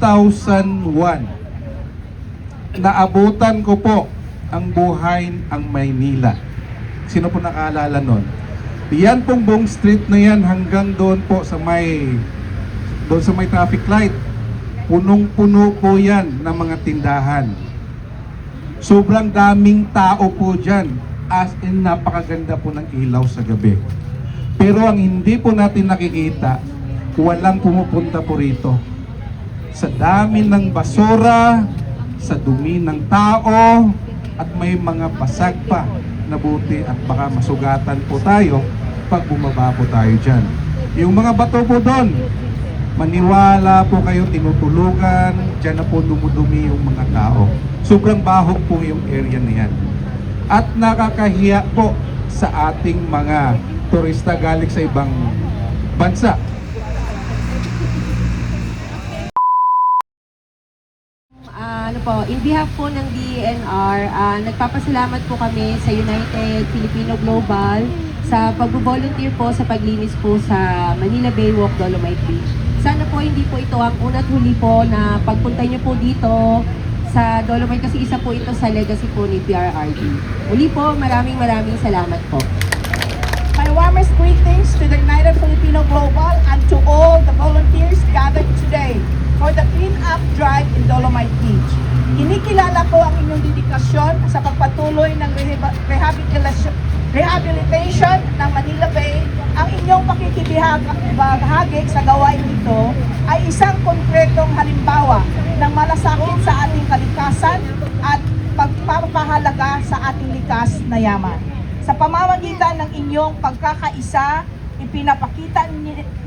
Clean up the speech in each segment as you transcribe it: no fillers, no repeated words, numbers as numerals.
2001, naabutan ko po ang buhay ang Maynila. Sino po nakaalala nun? Yan pong buong street na yan hanggang doon po sa may traffic light. Punong-puno po yan ng mga tindahan. Sobrang daming tao po dyan. As in, napakaganda po ng ilaw sa gabi. Pero ang hindi po natin nakikita, walang pumupunta po rito. Sa dami ng basura, sa dumi ng tao, at may mga basag pa na buti at baka masugatan po tayo pag bumaba po tayo dyan. Yung mga bato po doon, maniwala po kayo, tinutulugan, dyan na po dumudumi yung mga tao. Sobrang bahog po yung area na yan. At nakakahiya po sa ating mga turista galing sa ibang bansa. In behalf po ng DENR, nagpapasalamat po kami sa United Filipino Global sa pag-volunteer po sa paglinis po sa Manila Bay Walk, Dolomite Beach. Sana po hindi po ito ang una't huli po na pagpunta niyo po dito sa Dolomite kasi isa po ito sa legacy po ni PRRD. Muli po, maraming salamat po. My warmest greetings to the United Filipino Global and to all the volunteers gathered today for the Clean Up Drive in Dolomite Beach. Kinikilala ko ang inyong dedikasyon sa pagpatuloy ng rehabilitation ng Manila Bay. Ang inyong pakikibahagi sa gawain ito ay isang konkretong halimbawa ng malasakit sa ating kalikasan at pagpapahalaga sa ating likas na yaman. Sa pamamagitan ng inyong pagkakaisa, ipinapakita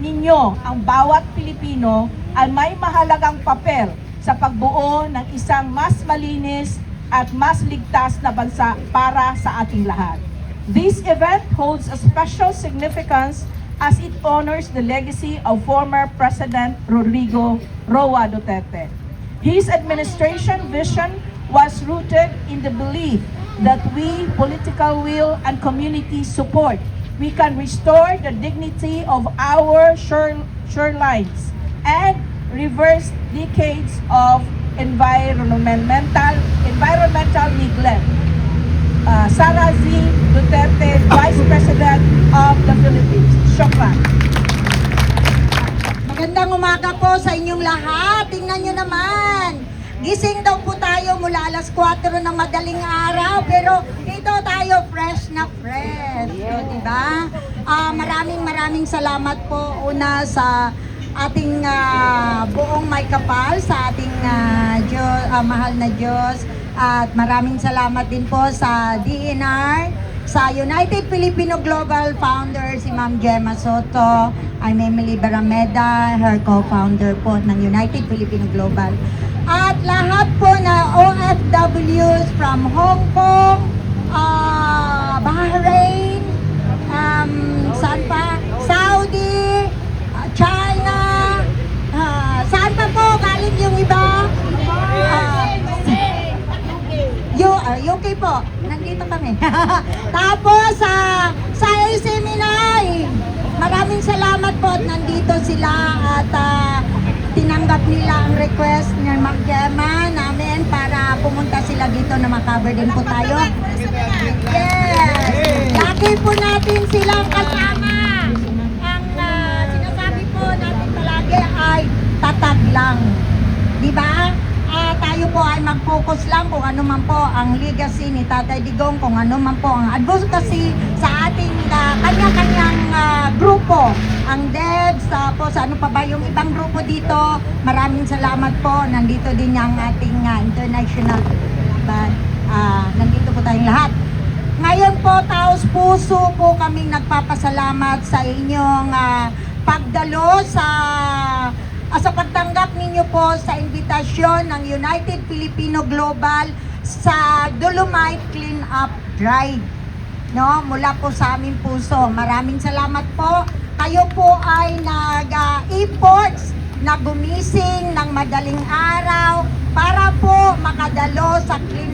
ninyo ang bawat Pilipino ay may mahalagang papel sa pagbuo ng isang mas malinis at mas ligtas na bansa para sa ating lahat. This event holds a special significance as it honors the legacy of former President Rodrigo Roa Duterte. His administration vision was rooted in the belief that we, political will and community support, we can restore the dignity of our shorelines and reverse decades of environmental neglect. Sara Z. Duterte, Vice President of the Philippines. Shukran. Magandang umaga po sa inyong lahat. Tingnan nyo naman. Gising daw po tayo mula alas 4 ng madaling araw, pero ito tayo fresh na fresh. So, diba? Maraming salamat po una sa ating buong may kapal, sa ating mahal na Diyos. At maraming salamat din po sa DENR, sa United Filipino Global founder si Ma'am Gemma Soto, I'm Emily Barameda, her co-founder po ng United Filipino Global. At lahat po na OFWs from Hong Kong, Bahrain, saan pa? Saudi, China, saan pa po galing yung iba? UK po, nandito kami. Tapos sa Seminay, maraming salamat po at nandito sila at tinanggap nila ang request ng Ma'am Gemma namin para pumunta sila dito na makaber din po tayo. Yes! Lagi po natin silang kasama. Ang sinasabi po natin palagi ay tatag lang. Diba? Tayo po ay mag-focus lang kung ano man po ang legacy ni Tatay Digong, kung ano man po ang advocacy sa ating kanya-kanyang grupo, ang DEBS, tapos ano pa ba yung ibang grupo dito. Maraming salamat po, nandito din ang ating international band, nandito po tayong lahat. Ngayon po, taos puso po kaming nagpapasalamat sa inyong pagdalo sa pagtanggap ninyo po sa imbitasyon ng United Filipino Global sa Dolomite Clean Up Drive. No, mula po sa aming puso. Maraming salamat po. Kayo po ay nag-efforts na gumising ng madaling araw para po makadalo sa Clean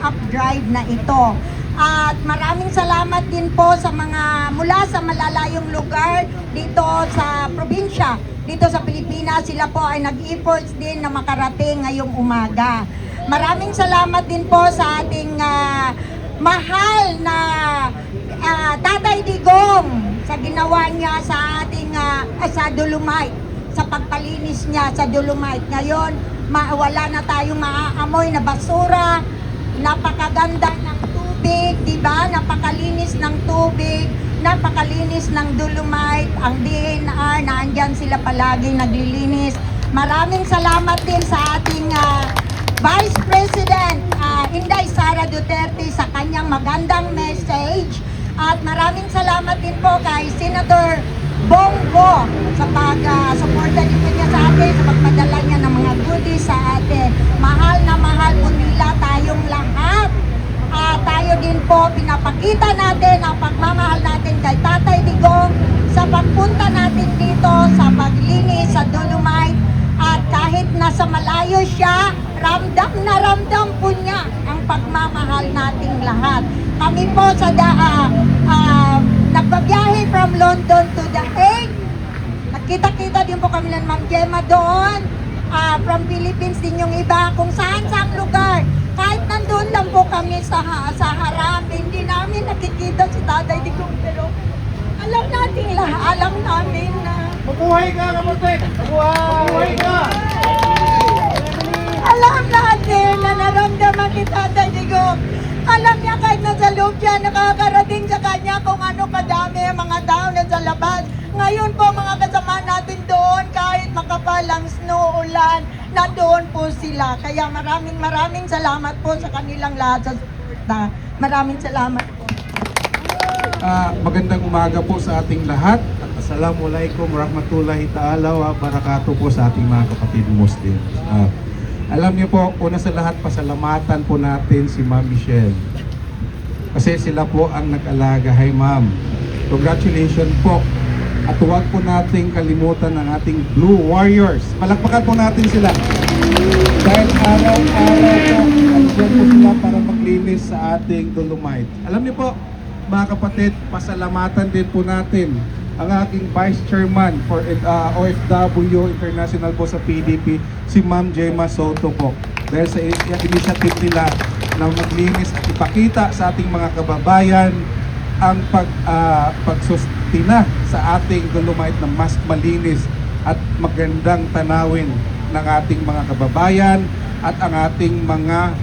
Up Drive na ito. At maraming salamat din po sa mga mula sa malalayong lugar dito sa probinsya dito sa Pilipinas. Sila po ay nag-efforts din na makarating ngayong umaga. Maraming salamat din po sa ating mahal na Tatay Digong sa ginawa niya sa ating sa Dolomite, sa pagpalinis niya sa Dolomite. Ngayon, wala na tayong maaamoy na basura, napakaganda ng tubig, di ba? Napakalinis ng tubig, napakalinis ng Dolomite. Ang DNR, naandyan sila palagi naglilinis. Maraming salamat din sa ating Vice President Inday Sara Duterte sa kanyang magandang message. At maraming salamat din po kay Senator Bongo sa pag-suporta dito niya sa atin, sa pagpadala niya ng mga goodies sa atin. Mahal na mahal po nila tayong lahat. Tayo din po, pinapakita natin ang pagmamahal natin kay Tatay Digong sa pagpunta natin dito sa paglinis sa Dolomite. At kahit nasa malayo siya, ramdam na ramdam po niya ang pagmamahal nating lahat. Kami po sa nagbabiyahe from London to The Hague. Nagkita-kita din po kami ng Ma'am Gemma doon. From Philippines din yung iba, kung saan-saan lugar. Kahit nandun lang po kami sa harap, hindi namin nakikita si Tatay Digong. Pero alam natin lahat, alam namin na Mabuhay ka, kapatid! Mabuhay ka! alam natin na naramdaman ni Tatay Digong. Alam niya kahit nasa loob siya, nakakarating sa kanya kung ano kadami ang mga tao na sa labas. Ngayon po mga kasama natin doon, kahit makapal ang snow, ulan, nandoon po sila. Kaya maraming salamat po sa kanilang lahat sa suporta. Maraming salamat po. Magandang umaga po sa ating lahat. At Assalamualaikum warahmatullahi ta'ala wa barakatuh po sa ating mga kapatid Muslim. Alam niyo po, una sa lahat, pasalamatan po natin si Ma'am Michelle. Kasi sila po ang nag-alaga. Hi Ma'am, congratulations po. At huwag po nating kalimutan ang ating Blue Warriors. Palakpakan po natin sila. Dahil araw-araw po, andyan po sila para maglinis sa ating Dolomite. Alam niyo po, mga kapatid, pasalamatan din po natin ang aking Vice Chairman for OFW International po sa PDP, si Ma'am Gemma Soto po. Dahil sa initiative nila na maglinis at ipakita sa ating mga kababayan ang pagsustina sa ating Dolomite na mas malinis at magandang tanawin ng ating mga kababayan at ang ating mga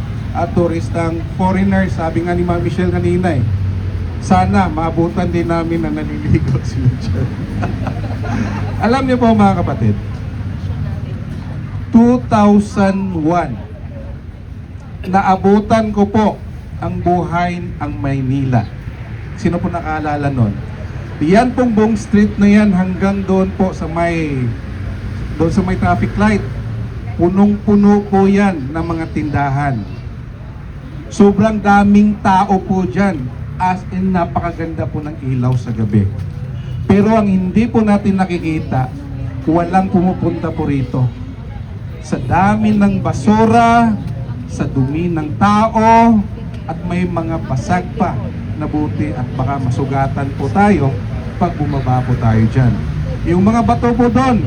turistang foreigners. Sabi nga ni Ma'am Michelle kanina sana maabutan din namin na naliligo sila dyan. Alam niyo po mga kapatid, 2001, naabutan ko po ang buhay ang Maynila. Sino po nakaalala nun? Yan pong buong street na yan hanggang doon po sa may traffic light. Punong-puno po yan ng mga tindahan. Sobrang daming tao po dyan. As in, napakaganda po ng ilaw sa gabi. Pero ang hindi po natin nakikita, walang pumupunta po rito. Sa dami ng basura, sa dumi ng tao, at may mga basag pa na buti at baka masugatan po tayo pag bumaba po tayo dyan. Yung mga bato po doon,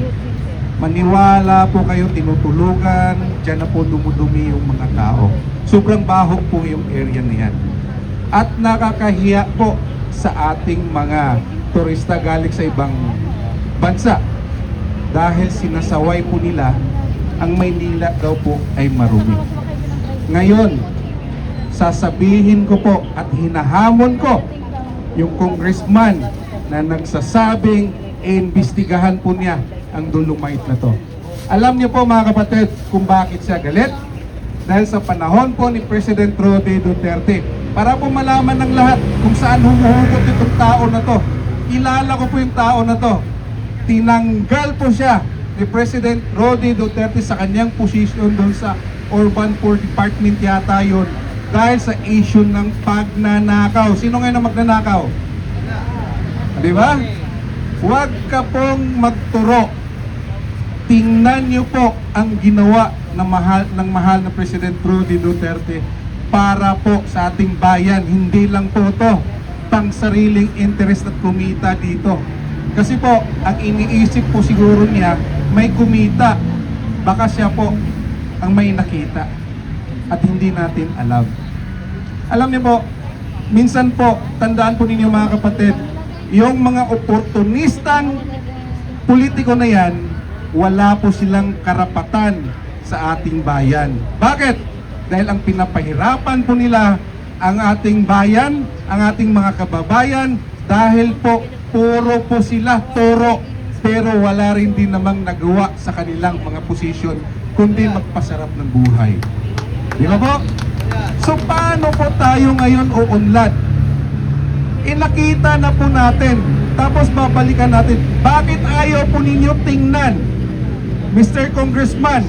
maniwala po kayo, tinutulugan, dyan na po dumudumi yung mga tao. Sobrang baho po yung area niyan. At nakakahiya po sa ating mga turista galing sa ibang bansa dahil sinasaway po nila ang Maynila daw po ay marumi. Ngayon, sasabihin ko po at hinahamon ko yung congressman na nagsasabing iimbestigahan po niya ang Dolomite na to. Alam niyo po mga kapatid kung bakit siya galit? Dahil sa panahon po ni President Rodney Duterte, para po malaman ng lahat kung saan humuhugot itong tao na to. Kilala ko po yung tao na to. Tinanggal po siya ni President Rodney Duterte sa kanyang posisyon doon sa Urban Poor Department yata yun dahil sa issue ng pagnanakaw. Sino ngayon ang magnanakaw? Di ba? Huwag ka pong magturo. Tingnan niyo po ang ginawa ng mahal na President Rodney Duterte para po sa ating bayan. Hindi lang po to pang sariling interest at kumita dito. Kasi po, ang iniisip po siguro niya, may kumita. Baka siya po ang may nakita. At hindi natin alam. Alam niyo po, minsan po, tandaan po ninyo mga kapatid, yung mga oportunistang politiko na yan, wala po silang karapatan sa ating bayan. Bakit? Dahil ang pinapahirapan po nila ang ating bayan, ang ating mga kababayan, dahil po puro po sila toro, pero wala rin din namang nagawa sa kanilang mga posisyon, kundi magpasarap ng buhay. Di ba po? So paano po tayo ngayon uunlad? Nakita na po natin, tapos babalikan natin, bakit ayaw po ninyo tingnan, Mr. Congressman,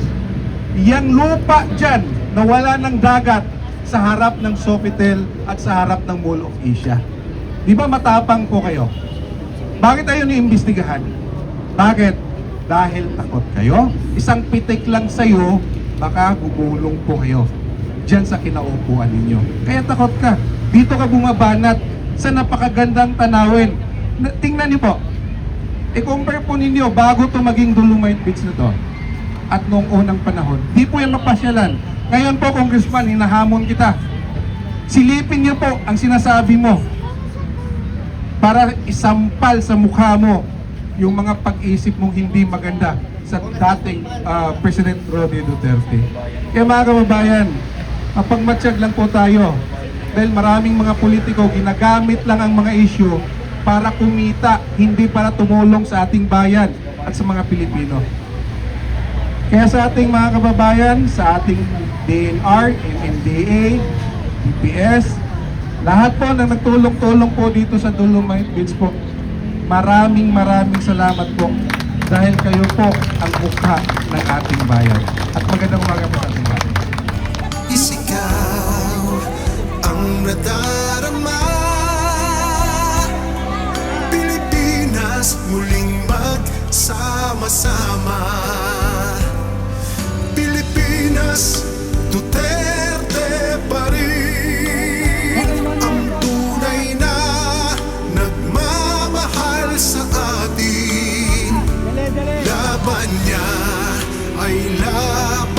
yang lupa dyan na wala ng dagat sa harap ng Sofitel at sa harap ng Mall of Asia? Di ba matapang po kayo? Bakit ayaw niimbestigahan? Bakit? Dahil takot kayo? Isang pitik lang sa'yo, baka gugulong po kayo dyan sa kinaupuan ninyo. Kaya takot ka. Dito ka bumabanat sa napakagandang tanawin. Tingnan niyo po. I-compare po ninyo bago to maging Dolomite Beach na to. At noong unang panahon, di po yan mapasyalan. Ngayon po, Congressman, hinahamon kita. Silipin niyo po ang sinasabi mo para isampal sa mukha mo yung mga pag-isip mong hindi maganda sa dating President Rodney Duterte. Kaya mga kababayan, mapagmatsyag lang po tayo dahil maraming mga politiko ginagamit lang ang mga issue para kumita, hindi para tumulong sa ating bayan at sa mga Pilipino. Kaya sa ating mga kababayan, sa ating DNR, MMDA, DPS, lahat po na nagtulong-tulong po dito sa Dolomite Beach po, maraming salamat po dahil kayo po ang mukha ng ating bayan. At magandang umaga po sa ating bayan. Isigaw ang nadarama, Pilipinas muling magsama-sama. Pilipinas, Duterte pa rin ang tunay na nagmamahal sa atin. Laban niya ay laban